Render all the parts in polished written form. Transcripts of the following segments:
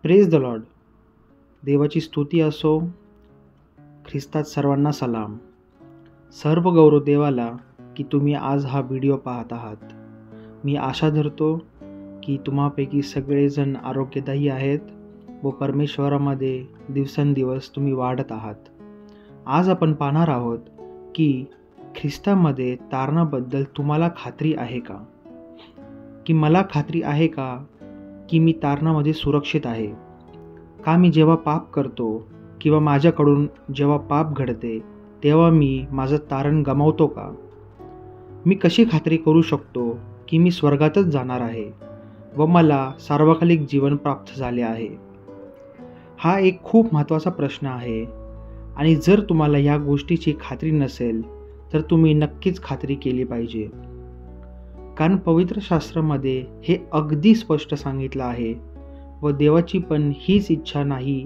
Praise the Lord. देवाची स्तुती असो. ख्रिस्तात सर्वांना सलाम. सर्व गौरव देवाला की तुम्ही आज हा व्हिडिओ पाहत आहात. मी आशा धरतो की तुम्हापैकी सगळेजण आरोग्यदायी आहेत व परमेश्वरामध्ये दिवसेंदिवस तुम्ही वाढत आहात. आज आपण पाहणार आहोत की ख्रिस्तामध्ये तारणाबद्दल तुम्हाला खात्री आहे का? की मला खात्री आहे का की मी तारणामध्ये सुरक्षित आहे का? मी जेव्हा पाप करतो किंवा माझ्याकडून जेव्हा पाप घडते तेव्हा मी माझं तारण गमावतो का? मी कशी खात्री करू शकतो की मी स्वर्गातच जाणार आहे व मला सार्वकालिक जीवन प्राप्त झाले आहे? हा एक खूप महत्त्वाचा प्रश्न आहे आणि जर तुम्हाला या गोष्टीची खात्री नसेल तर तुम्ही नक्कीच खात्री केली पाहिजे. कारण पवित्र शास्त्रामध्ये हे अगदी स्पष्ट सांगितलं आहे व देवाची पण हीच इच्छा नाही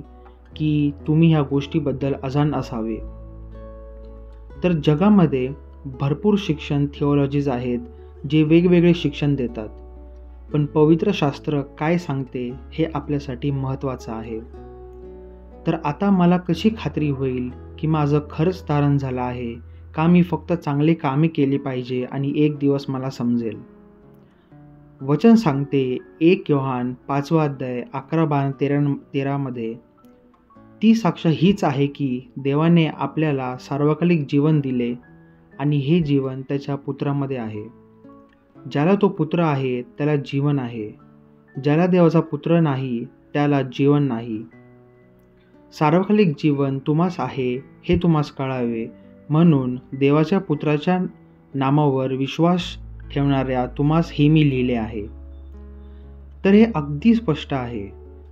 की तुम्ही ह्या गोष्टीबद्दल अजाण असावे. तर जगामध्ये भरपूर शिक्षण थिओलॉजीज आहेत जे वेगवेगळे शिक्षण देतात, पण पवित्र शास्त्र काय सांगते हे आपल्यासाठी महत्त्वाचं आहे. तर आता मला कशी खात्री होईल की माझं खरंच तारण झालं आहे का मी फक्त चांगली कामे केली पाहिजे आणि एक दिवस मला समजेल? वचन सांगते 1 योहान 5 अध्याय 11-12-13 मध्ये ती साक्ष हीच आहे की देवाने आपल्याला सार्वकालिक जीवन दिले आणि हे जीवन त्याच्या पुत्रामध्ये आहे. ज्याला तो पुत्र आहे त्याला जीवन आहे, ज्याला देवाचा पुत्र नाही त्याला जीवन नाही. सार्वकालिक जीवन तुम्हास आहे हे तुम्हास कळावे म्हणून देवाच्या पुत्राच्या नामावर विश्वास ठेवणाऱ्या तुम्हास हे मी लिहिले आहे. तर हे अगदी स्पष्ट आहे.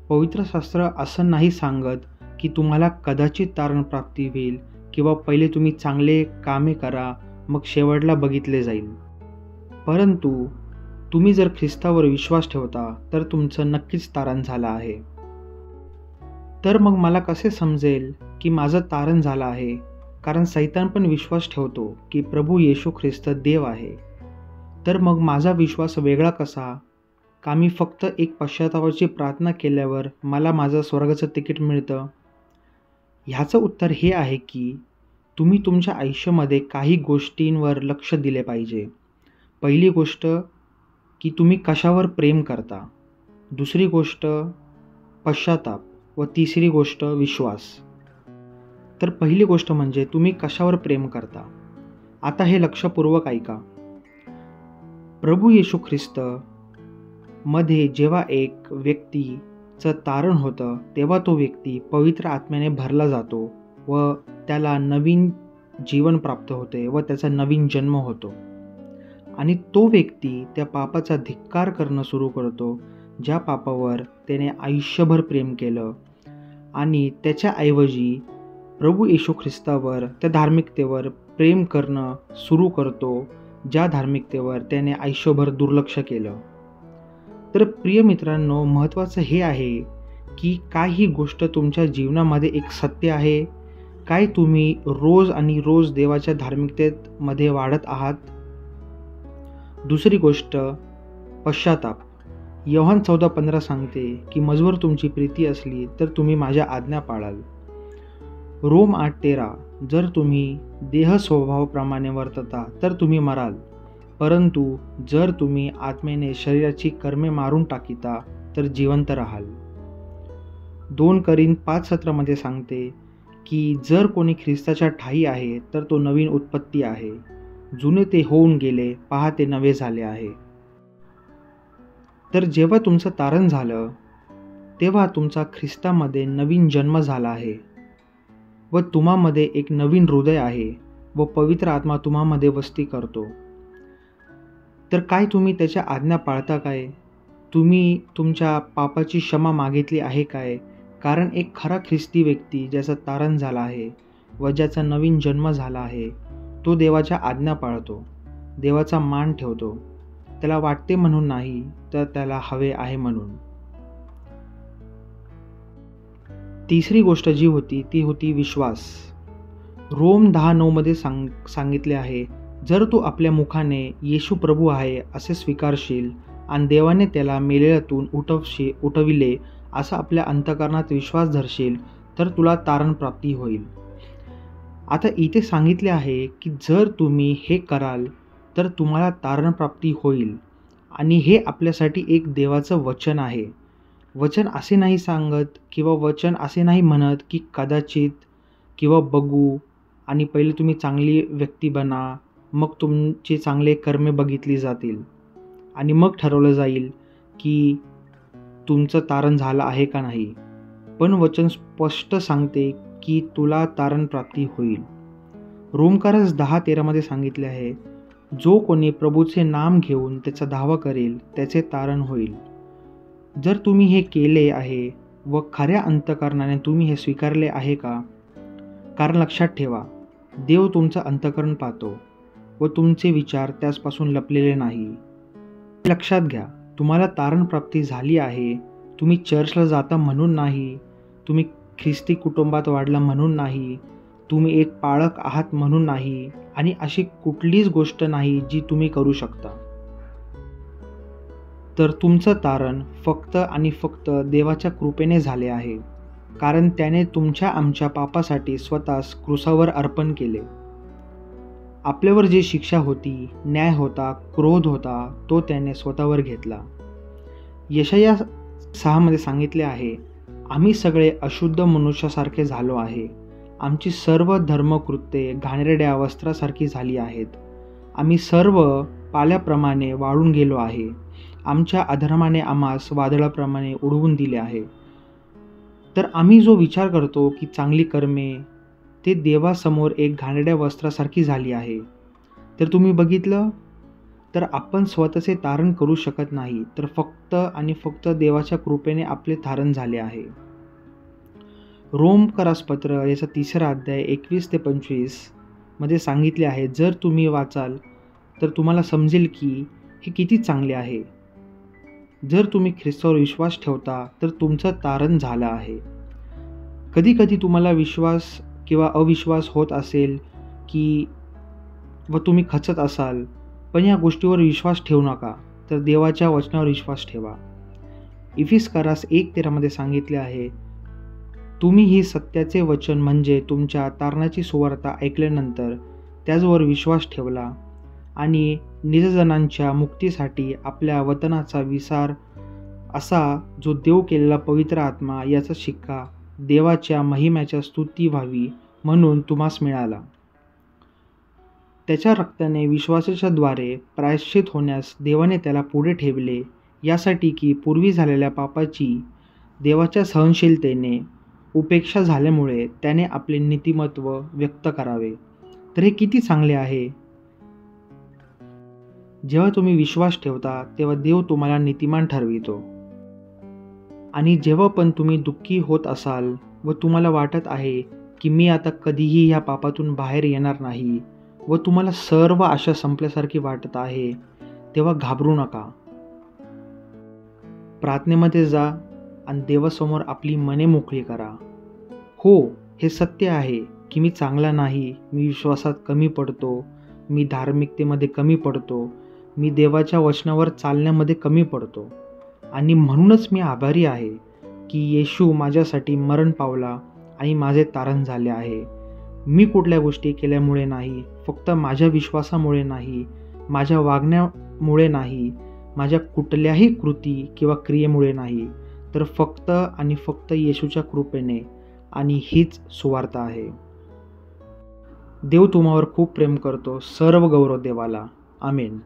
पवित्र शास्त्र असं नाही सांगत की तुम्हाला कदाचित तारण प्राप्ती होईल किंवा पहिले तुम्ही चांगले कामे करा मग शेवटला बघितले जाईल. परंतु तुम्ही जर ख्रिस्तावर विश्वास ठेवता तर तुमचं नक्कीच तारण झालं आहे. तर मग मला कसे समजेल की माझं तारण झालं आहे? कारण सैतान पण विश्वास ठेवतो की प्रभू येशू ख्रिस्त देव आहे. तर मग माझा विश्वास वेगळा कसा? का मी फक्त एक पश्चातापाची प्रार्थना केल्यावर मला माझं स्वर्गाचं तिकीट मिळतं? ह्याचं उत्तर हे आहे की तुम्ही तुमच्या आयुष्यामध्ये काही गोष्टींवर लक्ष दिले पाहिजे. पहिली गोष्ट की तुम्ही कशावर प्रेम करता, दुसरी गोष्ट पश्चाताप व तिसरी गोष्ट विश्वास. तर पहिली गोष्ट म्हणजे तुम्ही कशावर प्रेम करता. आता हे लक्षपूर्वक ऐका. प्रभू येशू ख्रिस्त मध्ये जेव्हा एक व्यक्तीचं तारण होतं तेव्हा तो व्यक्ती पवित्र आत्म्याने भरला जातो व त्याला नवीन जीवन प्राप्त होते व त्याचा नवीन जन्म होतो. आणि तो व्यक्ती त्या पापाचा धिक्कार करणं सुरू करतो ज्या पापावर त्याने आयुष्यभर प्रेम केलं आणि त्याच्याऐवजी प्रभू येशू ख्रिस्तावर त्या धार्मिकतेवर प्रेम करणं सुरू करतो ज्या धार्मिकतेवर त्याने आयुष्यभर दुर्लक्ष केलं. तर प्रिय मित्रांनो, महत्त्वाचं हे आहे की काय ही गोष्ट तुमच्या जीवनामध्ये एक सत्य आहे? काय तुम्ही रोज आणि रोज देवाच्या धार्मिकतेमध्ये वाढत आहात? दुसरी गोष्ट पश्चाताप. योहान 14:15 सांगते की मजवर तुमची प्रीती असली तर तुम्ही माझ्या आज्ञा पाळाल. रोम 8:13 जर तुम्ही देह स्वभावाप्रमाणे वर्तता तर तुम्ही मराल, परंतु जर तुम्ही आत्मेने शरीराची कर्मे मारून टाकीता तर जिवंत राहाल. 2 करिंथ 5:17 मध्ये सांगते की जर कोणी ख्रिस्ताच्या ठायी आहे तर तो नवीन उत्पत्ती आहे, जुने ते होऊन गेले, पहा ते नवे झाले आहे. तर जेव्हा तुमचं तारण झालं तेव्हा तुमचा ख्रिस्तामध्ये नवीन जन्म झाला आहे व तुम्हामध्ये एक नवीन हृदय आहे व पवित्र आत्मा तुम्हामध्ये वस्ती करतो. तर काय तुम्ही त्याच्या आज्ञा पाळता काय? तुम्ही तुमच्या पापाची क्षमा मागितली आहे काय? कारण एक खरा ख्रिस्ती व्यक्ती ज्याचं तारण झालं आहे व ज्याचा नवीन जन्म झाला आहे तो देवाच्या आज्ञा पाळतो, देवाचा मान ठेवतो, त्याला वाटते म्हणून नाही तर त्याला हवे आहे म्हणून. तिसरी गोष्ट जी होती ती होती विश्वास. रोम 10:9 मध्ये सांगितले आहे, जर तू आपल्या मुखाने येशू प्रभू आहे असे स्वीकारशील आणि देवाने त्याला मेलेल्यातून उठविले असा आपल्या अंतःकरणात विश्वास धरशील तर तुला तारण प्राप्ती होईल. आता इथे सांगितले आहे की जर तुम्ही हे कराल तर तुम्हाला तारण प्राप्ती होईल. आणि हे आपल्यासाठी एक देवाचं वचन आहे. वचन असे नाही सांगत किंवा वचन असे नाही म्हणत की कदाचित किंवा बघू आणि पहिले तुम्ही चांगली व्यक्ती बना, मग तुमचे चांगले कर्मे बघितली जातील आणि मग ठरवलं जाईल की तुमचं तारण झालं आहे का नाही. पण वचन स्पष्ट सांगते की तुला तारण प्राप्ती होईल. रोमकारस 10:13 सांगितले आहे, जो कोणी प्रभूचे नाम घेऊन त्याचा दावा करेल त्याचे तारण होईल. जर तुम्ही हे केले आहे व खऱ्या अंतःकरणाने तुम्ही हे स्वीकारले आहे का? कारण लक्षात ठेवा, देव तुमचं अंतःकरण पाहतो व तुमचे विचार त्याचपासून लपलेले नाही. लक्षात घ्या, तुम्हाला तारण प्राप्ती झाली आहे. तुम्ही चर्चला जाता म्हणून नाही, तुम्ही ख्रिस्ती कुटुंबात वाढला म्हणून नाही, तुम्ही एक पाळक आहात म्हणून नाही आणि अशी कुठलीच गोष्ट नाही जी तुम्ही करू शकता. तर तुमचं तारण फक्त आणि फक्त देवाच्या कृपेने झाले आहे, कारण त्याने तुमच्या आमच्या पापासाठी स्वतःस क्रूसावर अर्पण केले. आपल्यावर जी शिक्षा होती, न्याय होता, क्रोध होता, तो त्याने स्वतःवर घेतला. यशाया 6 सांगितले आहे, आम्ही सगळे अशुद्ध मनुष्यासारखे झालो आहे. आमची सर्व धर्मकृत्ये घाणेरड्या वस्त्रासारखी झाली आहेत. आम्ही सर्व पाल्याप्रमाणे वाळून गेलो आहे. आमच्या अधर्माने आम्हास वादळाप्रमाणे उडवून दिले आहे. तर आम्ही जो विचार करतो की चांगली कर्मे, ते देवासमोर एक घाणेरड्या वस्त्रासारखी झाली आहे. तर तुम्ही बघितलं, तर आपण स्वतःचे तारण करू शकत नाही, तर फक्त आणि फक्त देवाच्या कृपेने आपले तारण झाले आहे. रोमकरासपत्र याचा 3रा अध्याय 21 ते 25 सांगितले आहे, जर तुम्ही वाचाल तर तुम्हाला समजेल की हे किती चांगले आहे. जर तुम्ही ख्रिस्तावर विश्वास ठेवता तर तुमचं तारण झालं आहे. कधी कधी तुम्हाला विश्वास किंवा अविश्वास होत असेल की व तुम्ही खचत असाल, पण या गोष्टीवर विश्वास ठेवू नका, तर देवाच्या वचनावर विश्वास ठेवा. इफिसकारास 1:13 सांगितले आहे, तुम्ही ही सत्याचे वचन म्हणजे तुमच्या तारणाची सुवार्ता ऐकल्यानंतर त्याचवर विश्वास ठेवला आणि निजजनांच्या मुक्तीसाठी आपल्या वतनाचा विसार असा जो देव केलेला पवित्र आत्मा याचा शिक्का देवाच्या महिम्याच्या स्तुती व्हावी म्हणून तुम्हास मिळाला. त्याच्या रक्ताने विश्वासाच्या द्वारे प्रायश्चित होण्यास देवाने त्याला पुढे ठेवले, यासाठी की पूर्वी झालेल्या पापाची देवाच्या सहनशीलतेने उपेक्षा झाल्यामुळे त्याने आपले नीतिमत्व व्यक्त करावे. तर हे किती चांगले आहे. जेव्हा तुम्ही विश्वास ठेवता तेव्हा देव तुम्हाला नीतिमान ठरवितो. आणि जेव्हा पण तुम्ही दुःखी होत असाल व तुम्हाला वाटत आहे की मी आता कधीही ह्या पापातून बाहेर येणार नाही व तुम्हाला सर्व आशा संपल्यासारखी वाटत आहे, तेव्हा घाबरू नका. प्रार्थनेमध्ये जा आणि देवासमोर आपली मने मोकळी करा. हो, हे सत्य आहे की मी चांगला नाही, मी विश्वासात कमी पडतो, मी धार्मिकतेमध्ये कमी पडतो, मी देवाच्या वचनावर चालण्यामध्ये कमी पडतो आणि म्हणूनच मी आभारी आहे की येशू माझ्यासाठी मरण पावला आणि माझे तारण झाले आहे. मी कुठल्या गोष्टी केल्यामुळे नाही, फक्त माझ्या विश्वासामुळे नाही, माझ्या वागण्यामुळे नाही, माझ्या कुठल्याही कृती किंवा क्रियेमुळे नाही, तर फक्त आणि फक्त येशूच्या कृपेने. आणि हीच सुवार्ता आहे. देव तुम्हावर खूप प्रेम करतो. सर्व गौरव देवाला. आमेन.